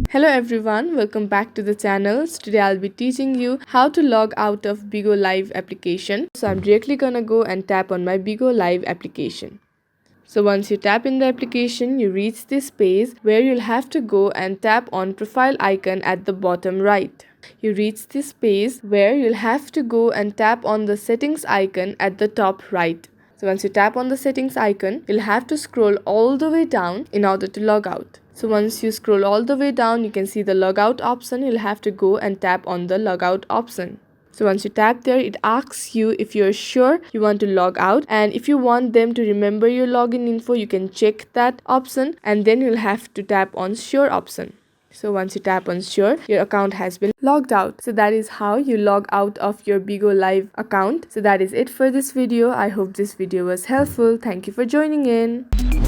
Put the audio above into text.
Hello everyone, welcome back to the channel. Today I'll be teaching you how to log out of Bigo Live application. So I'm directly gonna go and tap on my Bigo Live application. So once you tap in the application, you reach this page where you'll have to go and tap on profile icon at the bottom right. You reach this page where you'll have to go and tap on the settings icon at the top right. So once you tap on the settings icon, you'll have to scroll all the way down in order to log out. So once you scroll all the way down, you can see the logout option. You'll have to go and tap on the logout option. So once you tap there, it asks you if you're sure you want to log out, and if you want them to remember your login info, you can check that option, and then you'll have to tap on sure option. So once you tap on sure, your account has been logged out. So that is how you log out of your Bigo Live account. So that is it for this video. I hope this video was helpful. Thank you for joining in.